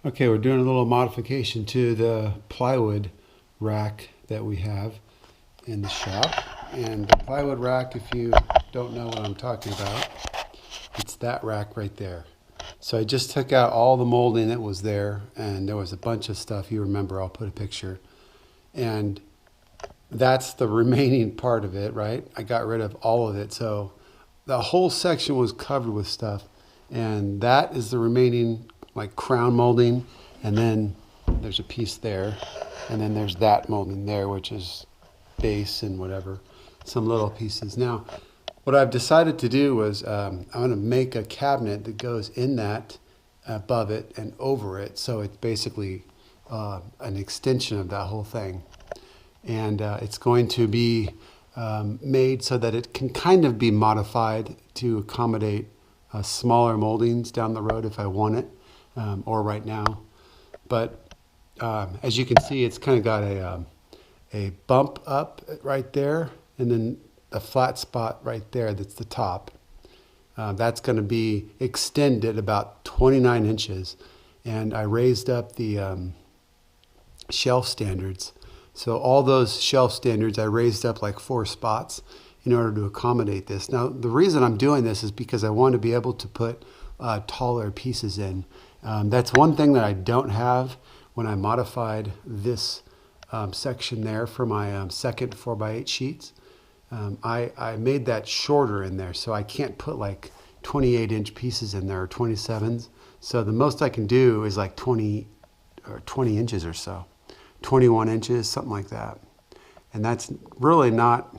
Okay, we're doing a little modification to the plywood rack that we have in the shop. And the plywood rack, if you don't know what I'm talking about, it's that rack right there. So I just took out all the molding that was there, and there was a bunch of stuff. You remember, I'll put a picture. And that's the remaining part of it, right? I got rid of all of it. So the whole section was covered with stuff. And that is the remaining like crown molding. And then there's a piece there. And then there's that molding there, which is base and whatever, some little pieces. Now, what I've decided to do was I'm going to make a cabinet that goes in that, above it and over it. So it's basically an extension of that whole thing. And it's going to be made so that it can kind of be modified to accommodate smaller moldings down the road if I want it, or right now. But as you can see, it's kind of got a bump up right there, and then a flat spot right there that's the top. That's going to be extended about 29 inches. And I raised up the shelf standards. So all those shelf standards, I raised up like 4 spots in order to accommodate this. Now, the reason I'm doing this is because I want to be able to put taller pieces in. That's one thing that I don't have when I modified this section there for my second 4x8 sheets. I made that shorter in there, so I can't put like 28-inch pieces in there or 27s. So the most I can do is like 20 inches or so. 21 inches, something like that. And that's really not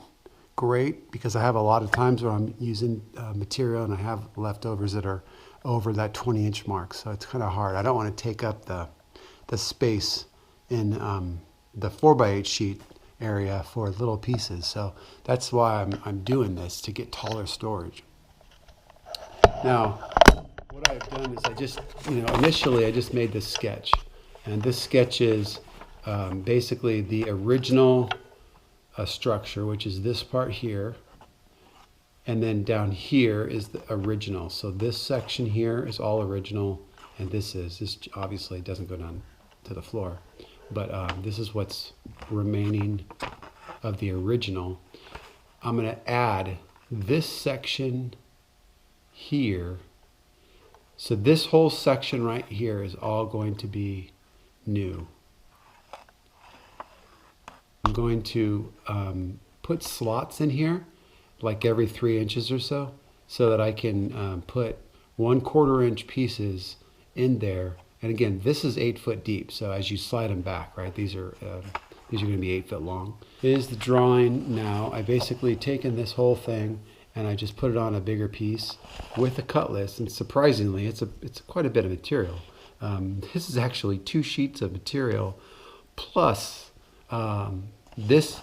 great because I have a lot of times where I'm using material and I have leftovers that are over that 20-inch mark. So it's kind of hard. I don't want to take up the space in the 4x8 sheet area for little pieces. So that's why I'm doing this, to get taller storage. Now, what I've done is I just, initially I just made this sketch. And this sketch is basically the original structure, which is this part here, and then down here is the original. So this section here is all original, and this obviously doesn't go down to the floor, but this is what's remaining of the original. I'm going to add this section here. So this whole section right here is all going to be new. I'm going to put slots in here like every 3 inches or so that I can put 1/4 inch pieces in there. And again, this is 8 foot deep, so as you slide them back, right, these are going to be 8 foot long. Here's the drawing now. I basically taken this whole thing and I just put it on a bigger piece with a cutlass, and surprisingly, it's quite a bit of material. This is actually 2 sheets of material plus this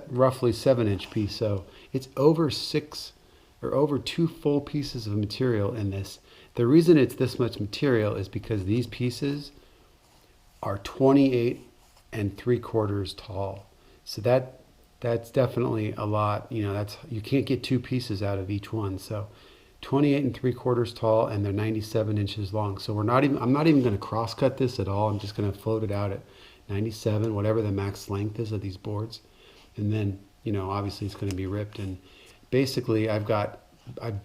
roughly 7-inch piece, so it's over 2 full pieces of material in this. The reason it's this much material is because these pieces are 28 3/4 tall. So that's definitely a lot. You can't get 2 pieces out of each one. So 28 3/4 tall, and they're 97 inches long. So I'm not even going to cross cut this at all. I'm just going to float it out at 97, whatever the max length is of these boards. And then, obviously it's going to be ripped. And basically I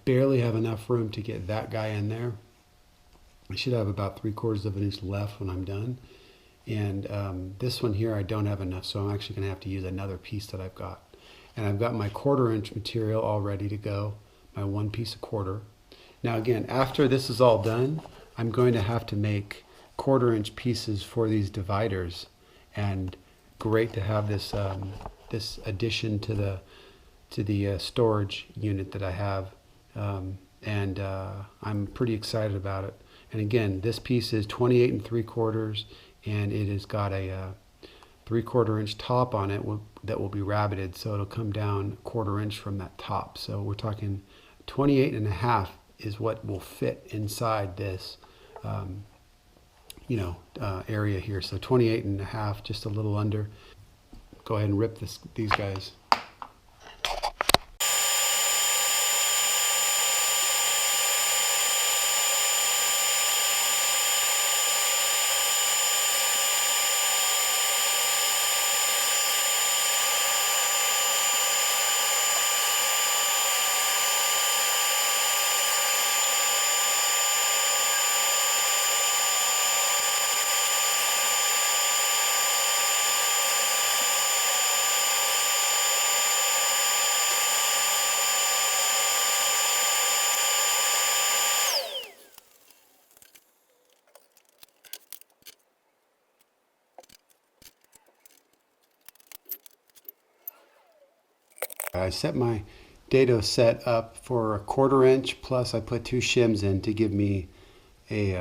barely have enough room to get that guy in there. I should have about 3/4 of an inch left when I'm done. And this one here, I don't have enough. So I'm actually going to have to use another piece that I've got. And I've got my 1/4 inch material all ready to go. My 1 piece 1/4. Now again, after this is all done, I'm going to have to make 1/4 inch pieces for these dividers, and great to have this this addition to the storage unit that I have, and I'm pretty excited about it. And again, this piece is 28 3/4, and it has got a 3/4 inch top on it that will be rabbeted, so it'll come down 1/4 inch from that top. So we're talking 28 1/2 is what will fit inside this area here. So 28 1/2, just a little under. Go ahead and rip these guys. I set my dado set up for 1/4 inch, plus I put 2 shims in to give me a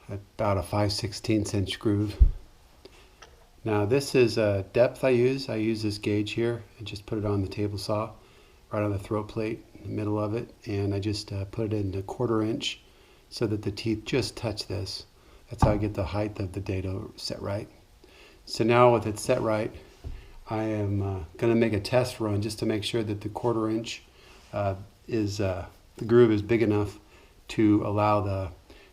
about a 5/16 inch groove. Now this is a depth I use. I use this gauge here and just put it on the table saw, right on the throat plate, in the middle of it, and I just put it in a 1/4 inch so that the teeth just touch this. That's how I get the height of the dado set right. So now with it set right, I am going to make a test run just to make sure that the 1/4 inch the groove is big enough to allow the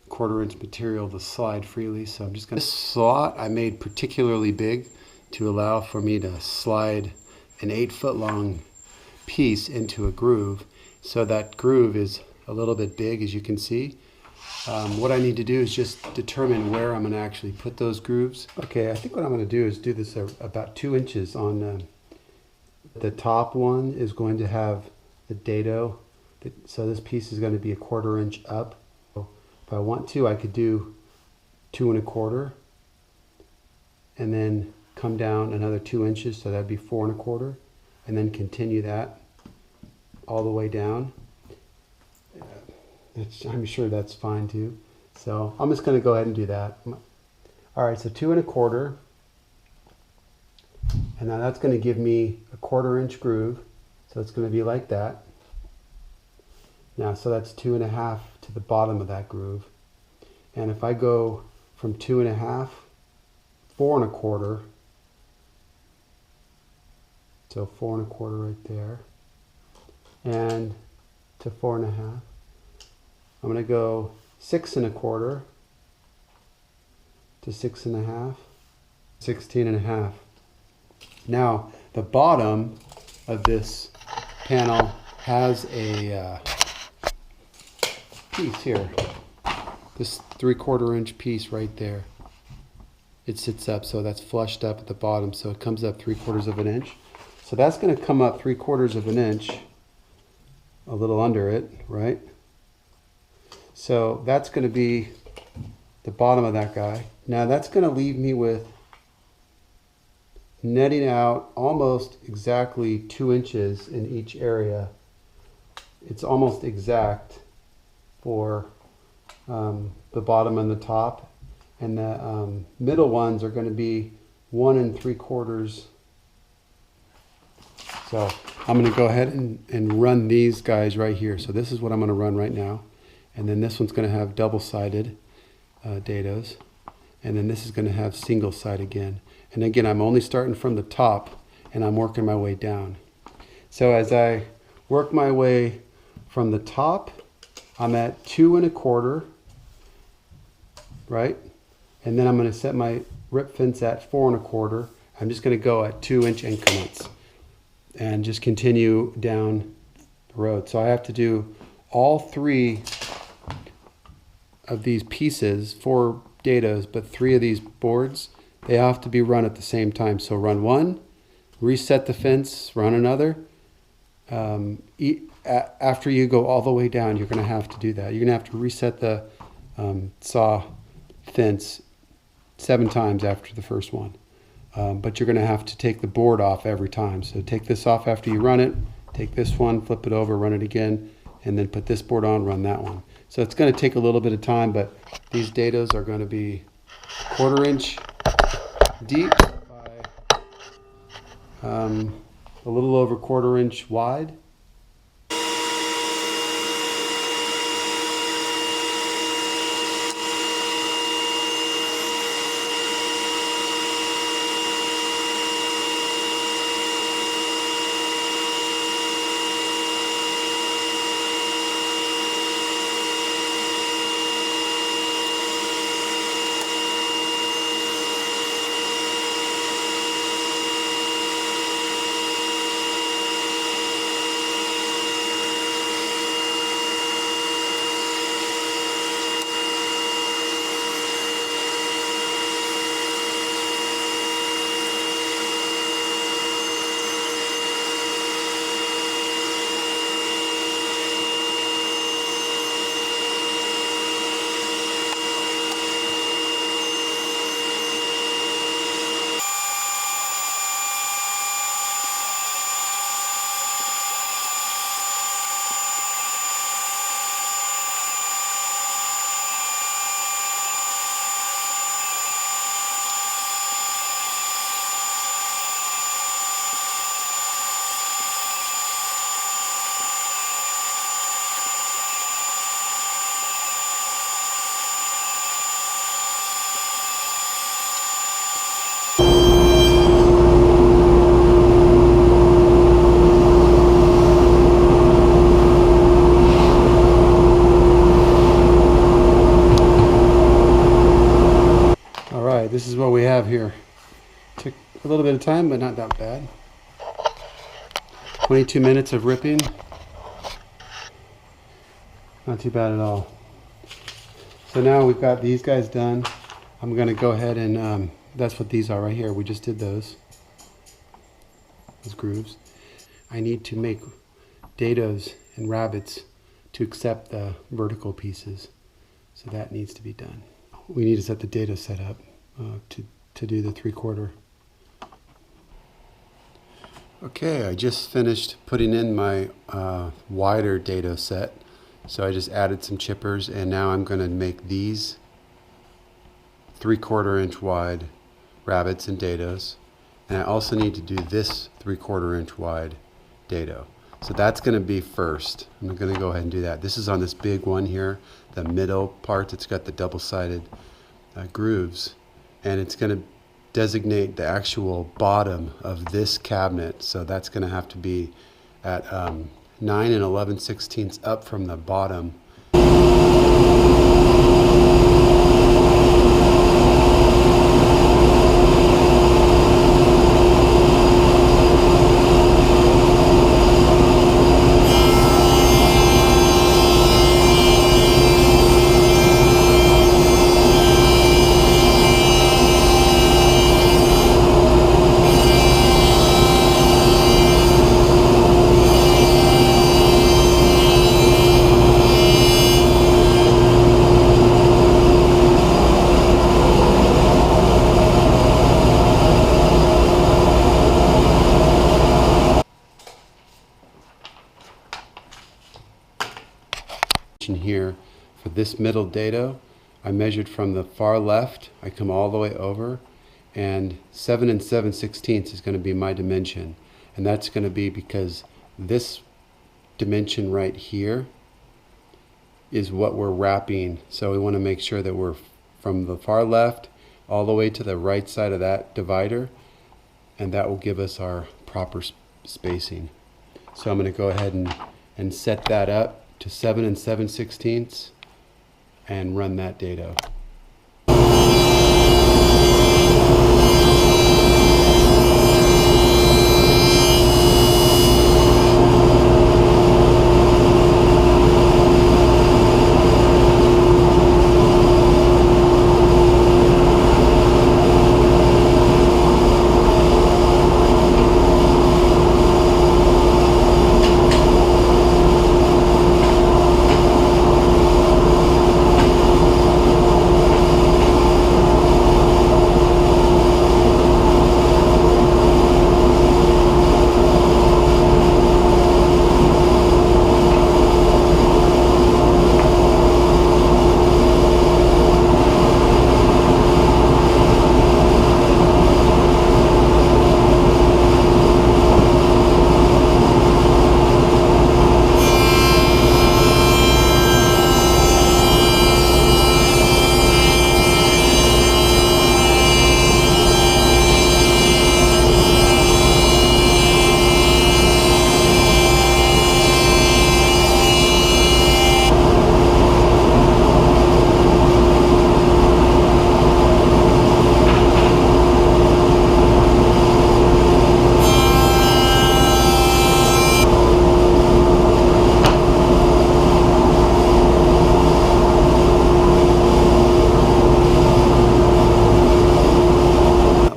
1/4 inch material to slide freely. So I'm just going to, this slot I made particularly big to allow for me to slide an 8-foot long piece into a groove. So that groove is a little bit big, as you can see. What I need to do is just determine where I'm going to actually put those grooves. Okay, I think what I'm going to do is do this about 2 inches on the top one is going to have the dado. So this piece is going to be a 1/4 inch up. If I want to, I could do 2 1/4 and then come down another 2 inches, so that'd be 4 1/4, and then continue that all the way down. I'm sure that's fine too. So I'm just going to go ahead and do that. All right, so 2 1/4, and now that's going to give me a 1/4 inch groove. So it's going to be like that. Now, so that's 2 1/2 to the bottom of that groove. And if I go from 2 1/2, 4 1/4, so 4 1/4 right there, and to 4 1/2. I'm going to go 6 1/4 to 6 1/2, 16 1/2. Now, the bottom of this panel has a piece here. This 3/4 inch piece right there. It sits up, so that's flushed up at the bottom, so it comes up 3/4 inch. So that's going to come up 3/4 inch, a little under it, right? So that's going to be the bottom of that guy. Now that's going to leave me with netting out almost exactly 2 inches in each area. It's almost exact for the bottom and the top, and the middle ones are going to be 1 3/4. So I'm going to go ahead and run these guys right here. So this is what I'm going to run right now. And then this one's going to have double-sided dados. And then this is going to have single side again. And again, I'm only starting from the top and I'm working my way down. So as I work my way from the top, I'm at 2 1/4, right? And then I'm going to set my rip fence at 4 1/4. I'm just going to go at 2 inch increments and just continue down the road. So I have to do all 3 of these pieces, 4 dados, but 3 of these boards, they have to be run at the same time. So run 1, reset the fence, run another. After you go all the way down, you're going to have to do that. You're going to have to reset the saw fence 7 times after the first one. But you're going to have to take the board off every time. So take this off after you run it, take this one, flip it over, run it again, and then put this board on, run that one. So it's going to take a little bit of time, but these dados are going to be 1/4 inch deep by a little over 1/4 inch wide. bit of time, but not that bad. 22 minutes of ripping. Not too bad at all. So now we've got these guys done. I'm going to go ahead and, that's what these are right here. We just did those grooves. I need to make dados and rabbets to accept the vertical pieces. So that needs to be done. We need to set the dado set up to do the 3/4. Okay, I just finished putting in my wider dado set. So I just added some chippers, and now I'm going to make these 3/4 inch wide rabbets and dados. And I also need to do this 3/4 inch wide dado. So that's going to be first. I'm going to go ahead and do that. This is on this big one here, the middle part that's got the double-sided grooves. And it's going to designate the actual bottom of this cabinet. So that's going to have to be at 9 and 11/16 up from the bottom. Here for this middle dado, I measured from the far left, I come all the way over, and 7 and 7/16 is going to be my dimension. And that's going to be because this dimension right here is what we're wrapping. So we want to make sure that we're from the far left all the way to the right side of that divider, and that will give us our proper spacing. So I'm going to go ahead and set that up to 7 and 7/16 and run that dado.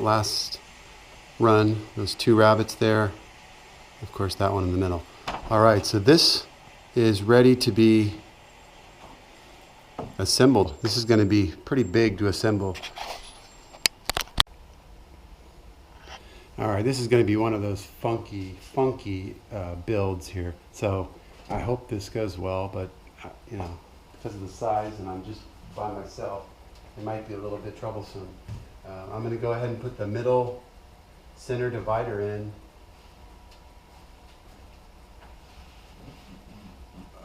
Last run, those 2 rabbits there, of course that one in the middle. All right, so this is ready to be assembled. This is going to be pretty big to assemble. All right, this is going to be one of those funky builds here. So I hope this goes well, but you know, because of the size and I'm just by myself, it might be a little bit troublesome. I'm going to go ahead and put the middle center divider in.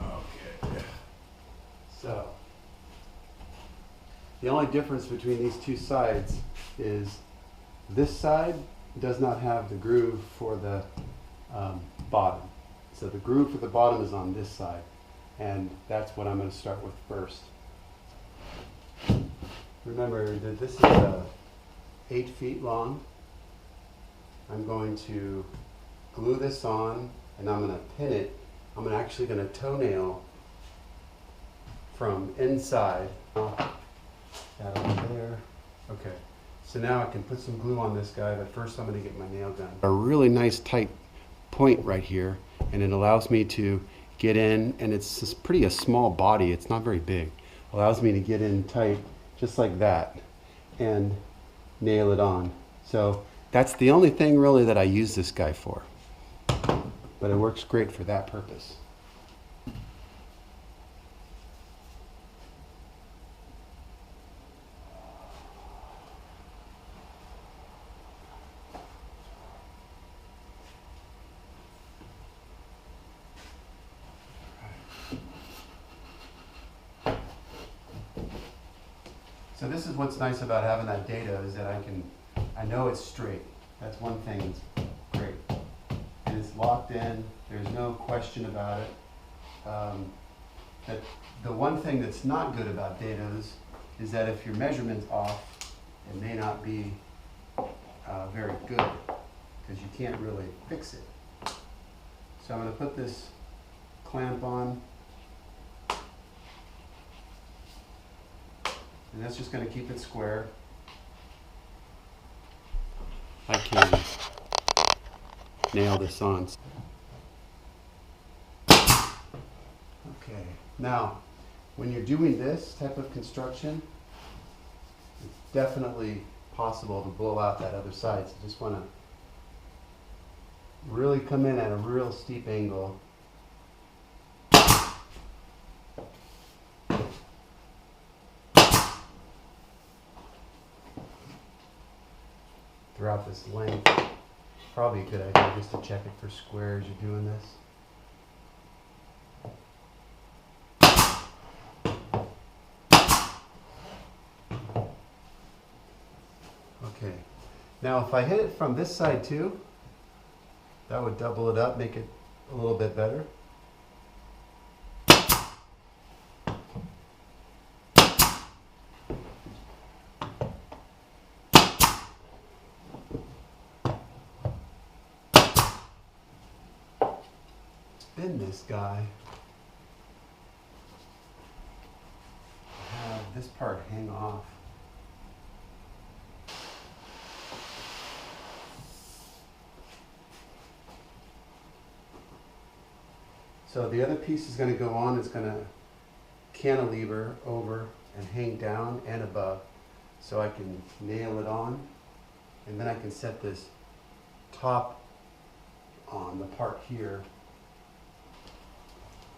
Okay. So the only difference between these two sides is this side does not have the groove for the bottom. So the groove for the bottom is on this side, and that's what I'm going to start with first. Remember that this is 8 feet long, I'm going to glue this on, and I'm going to pin it. I'm actually going to toenail from inside. That over there. Okay. So now I can put some glue on this guy, but first I'm going to get my nail gun. A really nice tight point right here, and it allows me to get in, and it's just pretty a small body. It's not very big. Allows me to get in tight just like that and nail it on. So that's the only thing really that I use this guy for, but it works great for that purpose. So this is what's nice about having that data, is that I know it's straight. That's one thing that's great. And it's locked in, there's no question about it. The one thing that's not good about dados is that if your measurement's off, it may not be very good, because you can't really fix it. So I'm going to put this clamp on. And that's just going to keep it square. I can nail this on. Okay, now when you're doing this type of construction, it's definitely possible to blow out that other side. So just want to really come in at a real steep angle. Throughout this length. Probably a good idea just to check it for squares you're doing this. Okay, now if I hit it from this side too, that would double it up, make it a little bit better. Spin this guy. Have this part hang off. So the other piece is going to go on. It's going to cantilever over and hang down and above, so I can nail it on, and then I can set this top on the part here,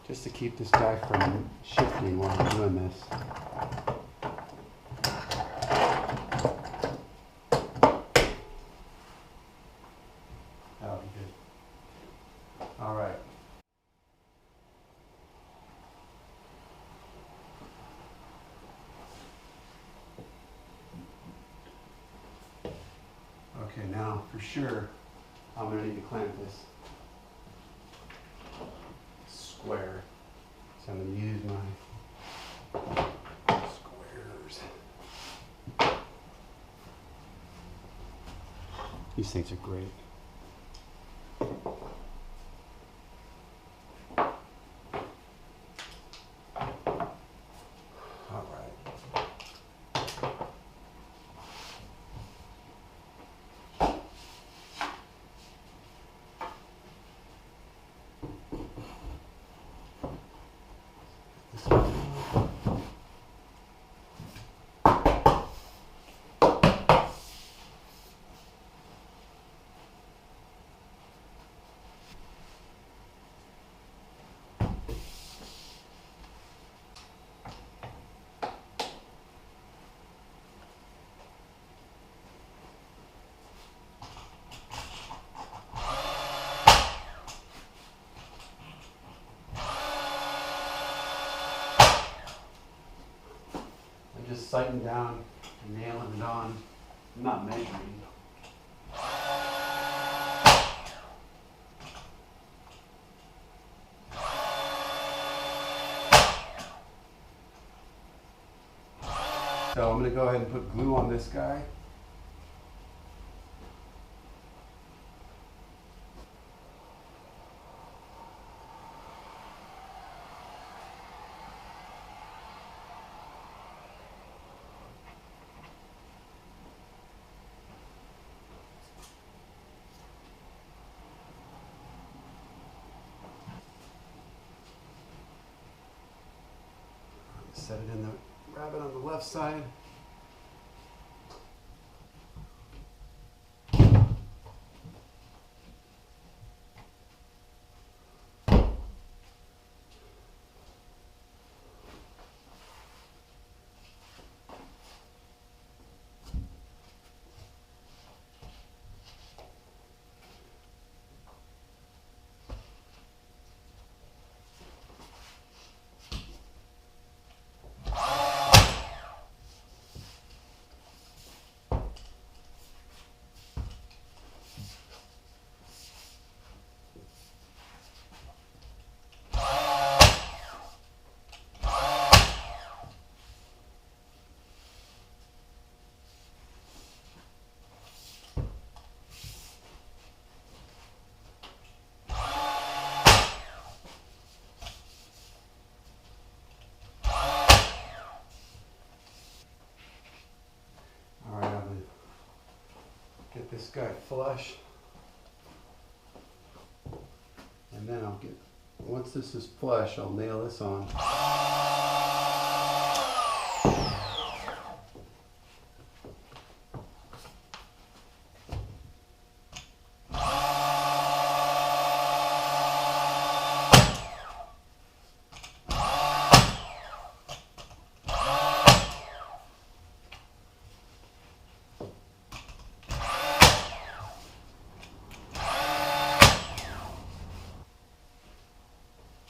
just to keep this guy from shifting while I'm doing this. That'll be good. All right. Okay, now for sure, I'm going to need to clamp this square. So I'm going to use my squares. These things are great. All right. Just sighting down and nailing it on. I'm not measuring. So I'm going to go ahead and put glue on this guy. set it in the rabbet on the left side. Get this guy flush, and then I'll get, once this is flush, I'll nail this on.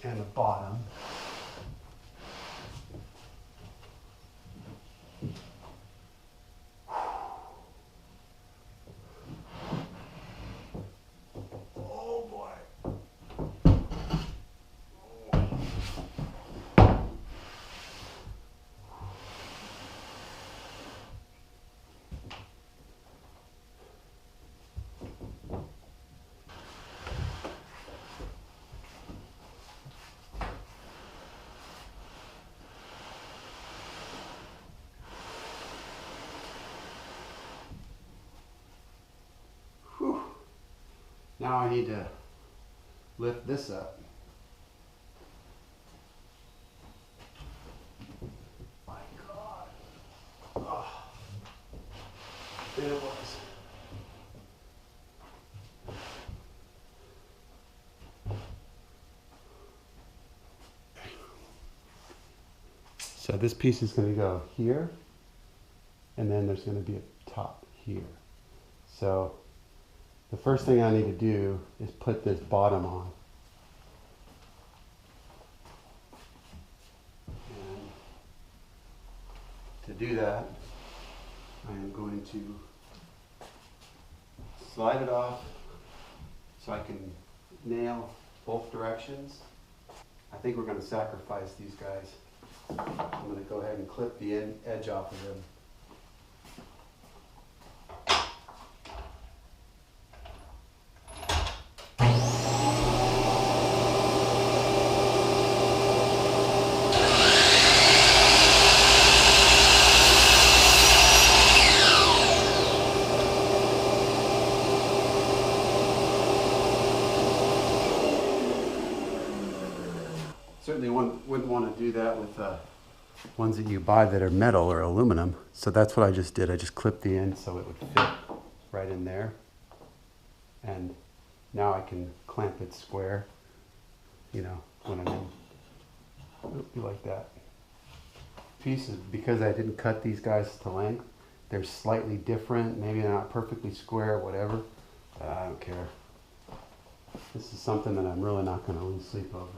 And the bottom. Oh boy. Whew. Now I need to lift this up. My God. Oh. There it was. So this piece is going to go here, and then there's going to be a top here. So the first thing I need to do is put this bottom on. And to do that, I am going to slide it off so I can nail both directions. I think we're going to sacrifice these guys. I'm going to go ahead and clip the edge off of them. Certainly wouldn't want to do that with ones that you buy that are metal or aluminum. So that's what I just did. I just clipped the end so it would fit right in there. And now I can clamp it square, you know, when I'm in, like that. Pieces, because I didn't cut these guys to length, they're slightly different. Maybe they're not perfectly square, whatever. I don't care. This is something that I'm really not going to lose sleep over.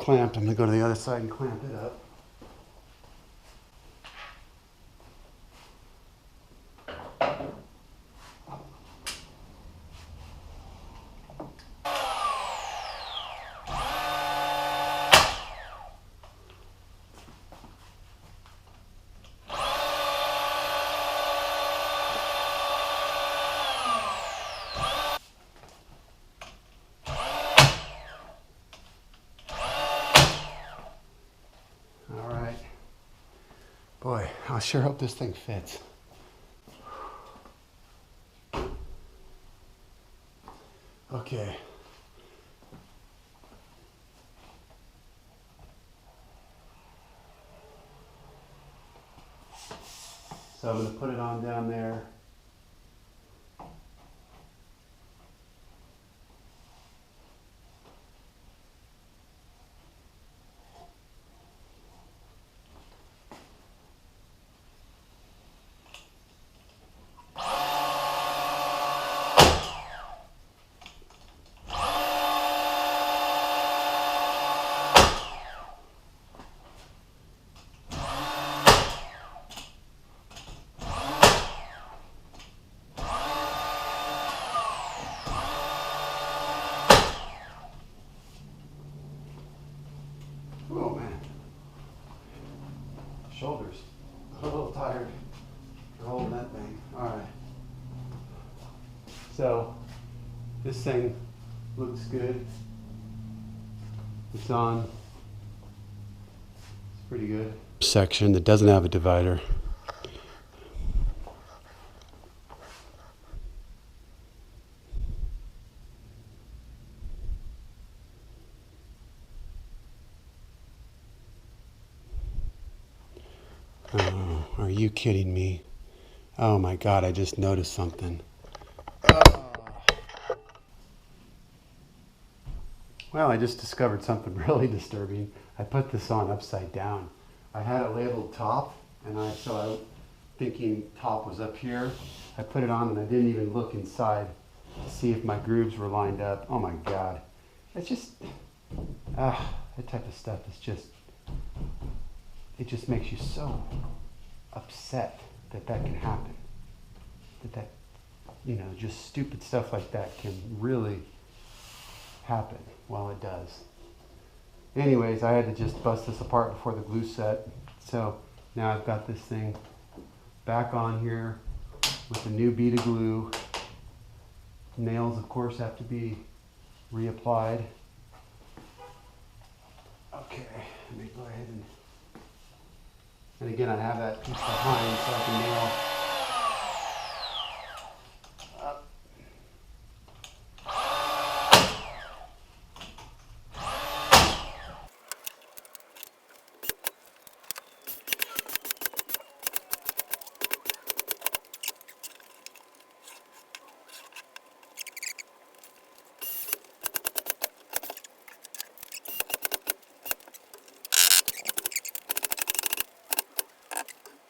clamped. I'm gonna go to the other side and clamp it up. Boy, I sure hope this thing fits. Okay. So I'm going to put it on down there. Oh man, shoulders. I'm a little tired for holding that thing. All right. So this thing looks good. It's on. It's pretty good. Section that doesn't have a divider. Oh, are you kidding me? Oh my God, I just noticed something. Well, I just discovered something really disturbing. I put this on upside down. I had it labeled top, and I thinking top was up here. I put it on and I didn't even look inside to see if my grooves were lined up. Oh my God. It's just, that type of stuff is just, it just makes you so upset that can happen. That, just stupid stuff like that can really happen. Well, it does. Anyways, I had to just bust this apart before the glue set. So now I've got this thing back on here with a new bead of glue. Nails, of course, have to be reapplied. Okay, let me go ahead and again, I have that piece behind so I can nail up.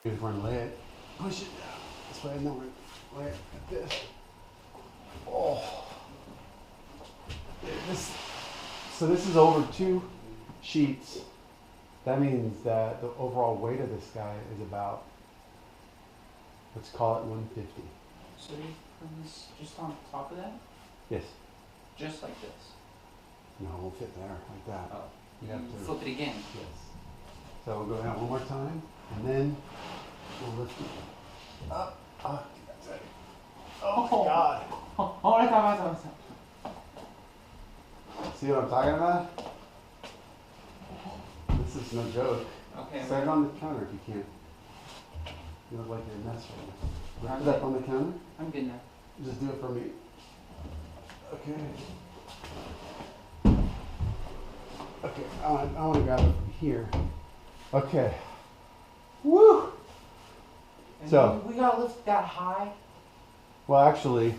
If we're gonna lay it, push it down this way, and then we're lay it like this. Oh, so this is over 2 sheets. That means that the overall weight of this guy is about, let's call it 150. So you put this just on top of that? Yes. Just like this? No, it won't fit there like that. Oh. You have to flip it again. Yes. So we'll go down one more time, and then we'll lift it up. That's it. Oh my God. See what I'm talking about? This is no joke. Okay. Set it on the counter if you can. You look like you're a mess right now. Lift it up on the counter. I'm good now. Just do it for me. Okay. Okay, I want to grab it from here. Okay. Woo! And So we gotta lift that high. Well, actually,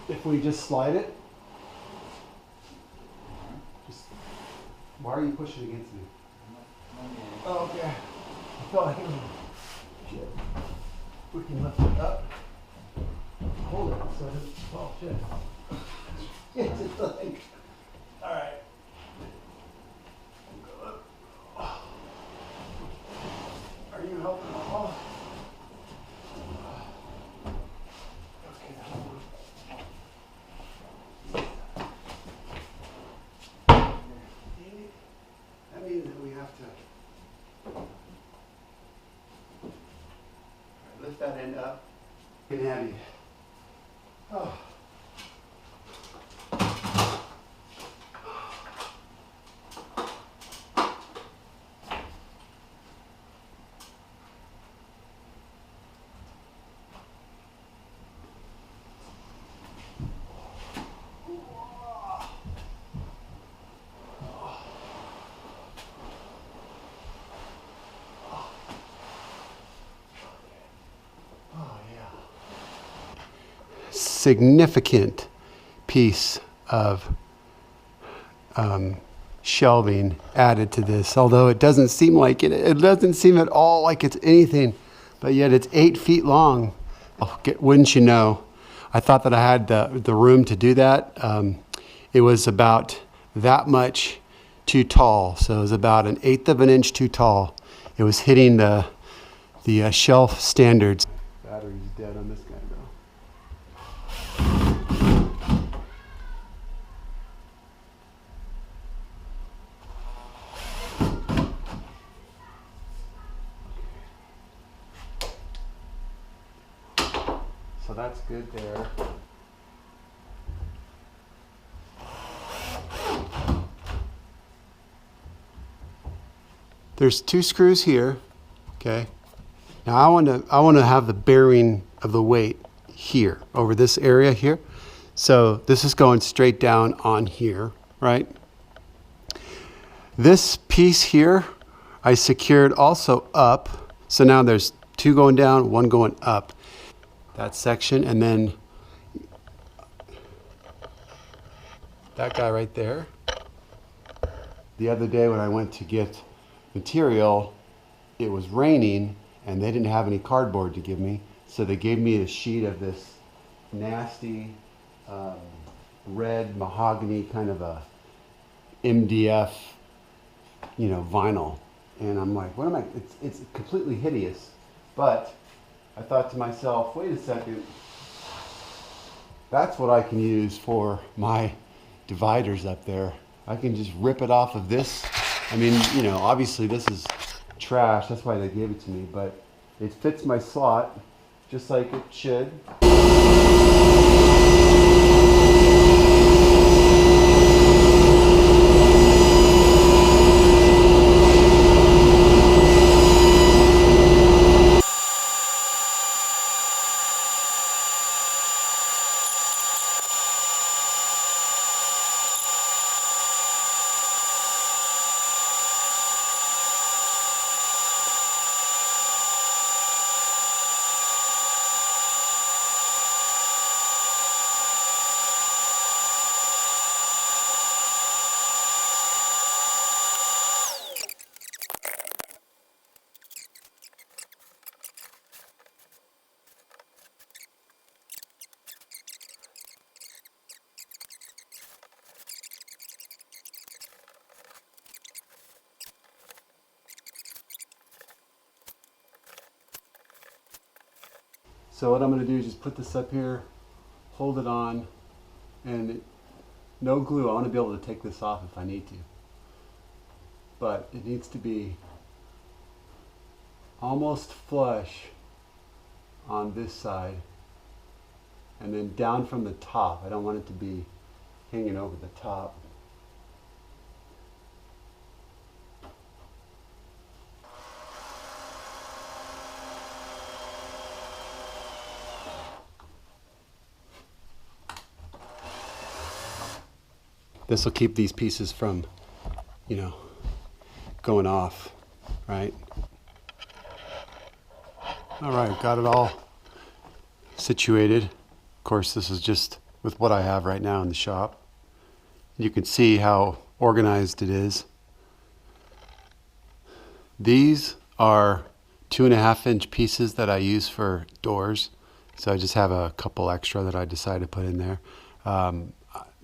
if we just slide it, why are you pushing against me? Oh, okay. I felt like it was, shit. We can lift it up. Hold it so it doesn't fall. Shit. It's just like, all right. Go that end up. Getting heavy. Oh. Significant piece of shelving added to this, although it doesn't seem like it. It doesn't seem at all like it's anything, but yet it's 8 feet long. Wouldn't you know? I thought that I had the room to do that. It was about that much too tall, so it was about 1/8 of an inch too tall. It was hitting the shelf standards. Battery's dead on this guy, though. So that's good there. There's 2 screws here, okay? Now I want to have the bearing of the weight here, over this area here. So this is going straight down on here, right? This piece here, I secured also up. So now there's 2 going down, 1 going up. That section, and then that guy right there. The other day when I went to get material, it was raining and they didn't have any cardboard to give me, so they gave me a sheet of this nasty red mahogany, kind of a MDF, vinyl. And I'm like, what am I? It's completely hideous. But I thought to myself, wait a second, that's what I can use for my dividers up there. I can just rip it off of this. I mean, obviously this is trash, that's why they gave it to me, but it fits my slot just like it should. So what I'm going to do is just put this up here, hold it on, and no glue. I want to be able to take this off if I need to. But it needs to be almost flush on this side, and then down from the top. I don't want it to be hanging over the top. This will keep these pieces from, going off, right? All right, got it all situated. Of course, this is just with what I have right now in the shop. You can see how organized it is. These are 2.5-inch pieces that I use for doors. So I just have a couple extra that I decided to put in there.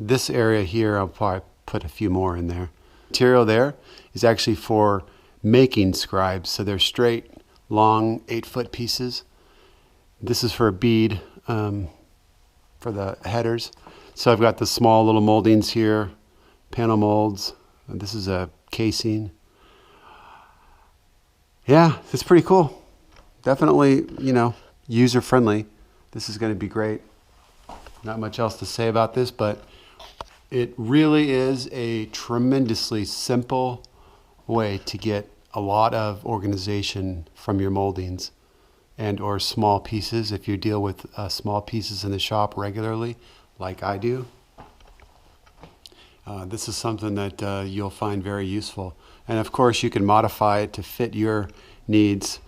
This area here, I'll probably put a few more in there. Material there is actually for making scribes. So they're straight, long 8-foot pieces. This is for a bead for the headers. So I've got the small little moldings here, panel molds. This is a casing. Yeah, it's pretty cool. Definitely, user-friendly. This is going to be great. Not much else to say about this, but it really is a tremendously simple way to get a lot of organization from your moldings and or small pieces if you deal with small pieces in the shop regularly, like I do. This is something that you'll find very useful. And of course, you can modify it to fit your needs.